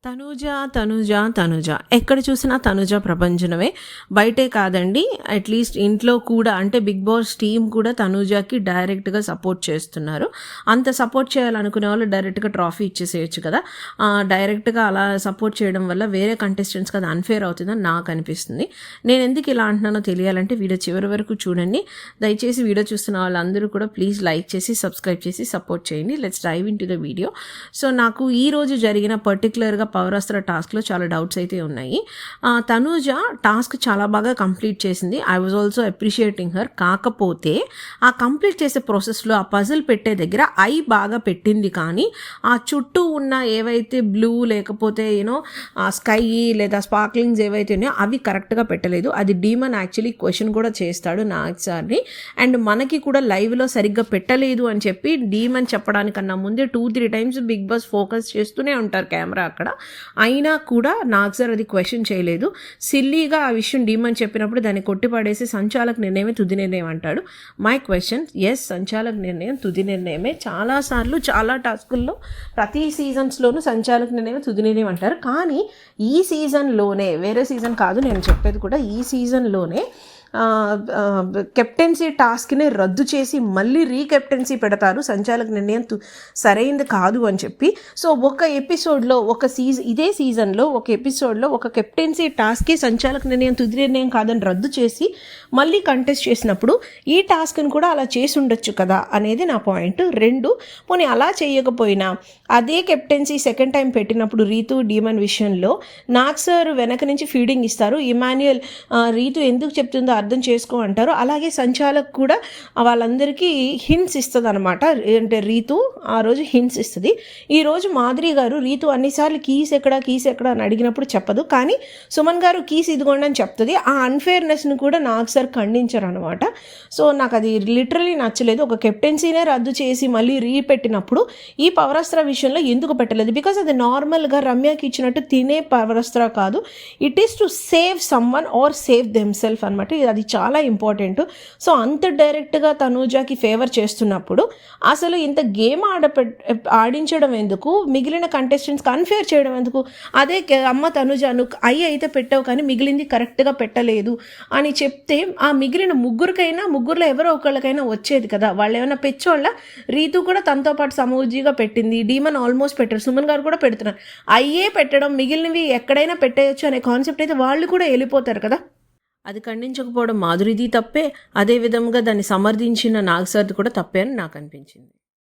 తనూజ తనూజ తనూజ ఎక్కడ చూసినా తనూజ ప్రపంచమే. బయటే కాదండి, అట్లీస్ట్ ఇంట్లో కూడా, అంటే బిగ్ బాస్ టీమ్ కూడా తనూజకి డైరెక్ట్గా సపోర్ట్ చేస్తున్నారు. అంత సపోర్ట్ చేయాలనుకునే వాళ్ళు డైరెక్ట్గా ట్రాఫీ ఇచ్చేసేయచ్చు కదా. డైరెక్ట్గా అలా సపోర్ట్ చేయడం వల్ల వేరే కంటెస్టెంట్స్కి అది అన్ఫేర్ అవుతుందని నాకు అనిపిస్తుంది. నేను ఎందుకు ఇలా అంటున్నానో తెలియాలంటే వీడియో చివరి వరకు చూడండి. దయచేసి వీడియో చూస్తున్న వాళ్ళందరూ కూడా ప్లీజ్ లైక్ చేసి సబ్స్క్రైబ్ చేసి సపోర్ట్ చేయండి. Let's dive into the video. So నాకు ఈరోజు జరిగిన పర్టికులర్గా పవరాస్త్ర టాస్క్లో చాలా డౌట్స్ అయితే ఉన్నాయి. తనూజ టాస్క్ చాలా బాగా కంప్లీట్ చేసింది. I was also appreciating her. కాకపోతే ఆ కంప్లీట్ చేసే ప్రాసెస్లో ఆ పజిల్ పెట్టే దగ్గర ఐ బాగా పెట్టింది, కానీ ఆ చుట్టూ ఉన్న ఏవైతే బ్లూ లేకపోతే యూనో స్కై లేదా స్పార్క్లింగ్స్ ఏవైతే ఉన్నాయో అవి కరెక్ట్గా పెట్టలేదు. అది డీమన్ యాక్చువల్లీ క్వశ్చన్ కూడా చేస్తాడు నాగ్ సార్ని. అండ్ మనకి కూడా లైవ్లో సరిగ్గా పెట్టలేదు అని చెప్పి డీమన్ చెప్పడానికన్నా ముందే 2-3 టైమ్స్ బిగ్ బాస్ ఫోకస్ చేస్తూనే ఉంటారు కెమెరా అక్కడ. అయినా కూడా నాగ్ సార్ అది క్వశ్చన్ చేయలేదు. సిల్లీగా ఆ విషయం డీమన్ చెప్పినప్పుడు దాన్ని కొట్టిపడేసి సంచాలక నిర్ణయమే తుది నిర్ణయం అంటాడు. మై క్వశ్చన్, ఎస్ సంచాలక నిర్ణయం తుది నిర్ణయమే. చాలాసార్లు చాలా టాస్కుల్లో ప్రతి సీజన్స్లోనూ సంచాలక నిర్ణయం తుది నిర్ణయం అంటారు. కానీ ఈ సీజన్లోనే, వేరే సీజన్ కాదు నేను చెప్పేది కూడా, ఈ సీజన్లోనే కెప్టెన్సీ టాస్క్ని రద్దు చేసి మళ్ళీ రీకెప్టెన్సీ పెడతారు, సంచాలక నిర్ణయం సరైనది కాదు అని చెప్పి. సో ఒక ఎపిసోడ్లో ఇదే సీజన్లో ఒక ఎపిసోడ్లో ఒక కెప్టెన్సీ టాస్క్కి సంచాలక నిర్ణయం తుది నిర్ణయం కాదని రద్దు చేసి మళ్ళీ కంటెస్ట్ చేసినప్పుడు ఈ టాస్క్ని కూడా అలా చేసి ఉండొచ్చు కదా అనేది నా పాయింట్. 2, పోనీ అలా చేయకపోయినా అదే కెప్టెన్సీ సెకండ్ టైం పెట్టినప్పుడు రీతు డీమన్ విషయంలో నాగ్ సార్ వెనక నుంచి ఫీడింగ్ ఇస్తారు. ఇమాన్యుయల్ రీతు ఎందుకు చెప్తుందో అర్థం చేసుకో అంటారు. అలాగే సంచాలక్ కూడా వాళ్ళందరికీ హింట్స్ ఇస్తుంది అనమాట. అంటే రీతు ఆ రోజు హింట్స్ ఇస్తుంది. ఈరోజు మాధురి గారు రీతు అన్నిసార్లు కీస్ ఎక్కడ అని అడిగినప్పుడు చెప్పదు, కానీ సుమన్ గారు కీస్ ఇదిగోండి అని చెప్తుంది. ఆ అన్ఫేర్నెస్ని కూడా నాగ్ సార్ ఖండించారు అనమాట. సో నాకు అది లిటరలీ నచ్చలేదు. ఒక కెప్టెన్సీనే రద్దు చేసి మళ్ళీ రీపెట్టినప్పుడు ఈ పవరాస్త్ర విషయంలో ఎందుకు పెట్టలేదు? బికాస్ అది నార్మల్గా రమ్యకి ఇచ్చినట్టు తినే పవరాస్త్ర కాదు. It is to save someone or save themself అనమాట. అది చాలా ఇంపార్టెంట్. సో అంత డైరెక్ట్గా తనూజకి ఫేవర్ చేస్తున్నప్పుడు అసలు ఇంత గేమ్ ఆడించడం ఎందుకు? మిగిలిన కంటెస్టెంట్స్కి అన్ఫేర్ చేయడం ఎందుకు? అదే అమ్మ తనూజను అయితే పెట్టావు కానీ మిగిలింది కరెక్ట్గా పెట్టలేదు అని చెప్తే ఆ మిగిలిన ముగ్గురులో ఎవరో ఒకళ్ళకైనా వచ్చేది కదా. వాళ్ళు ఏమైనా పెచ్చోళ్ళ? రీతు కూడా తనతో పాటు సమూజీగా పెట్టింది, డీమన్ ఆల్మోస్ట్ పెట్టారు, సుమన్ గారు కూడా పెడుతున్నారు. పెట్టడం, మిగిలినవి ఎక్కడైనా పెట్టేయచ్చు అనే కాన్సెప్ట్ అయితే వాళ్ళు కూడా వెళ్ళిపోతారు కదా. అది ఖండించకపోవడం మాధురిది తప్పే, అదే విధంగా దాన్ని సమర్థించిన నాగ్ సార్ది కూడా తప్పే అని నాకు అనిపించింది.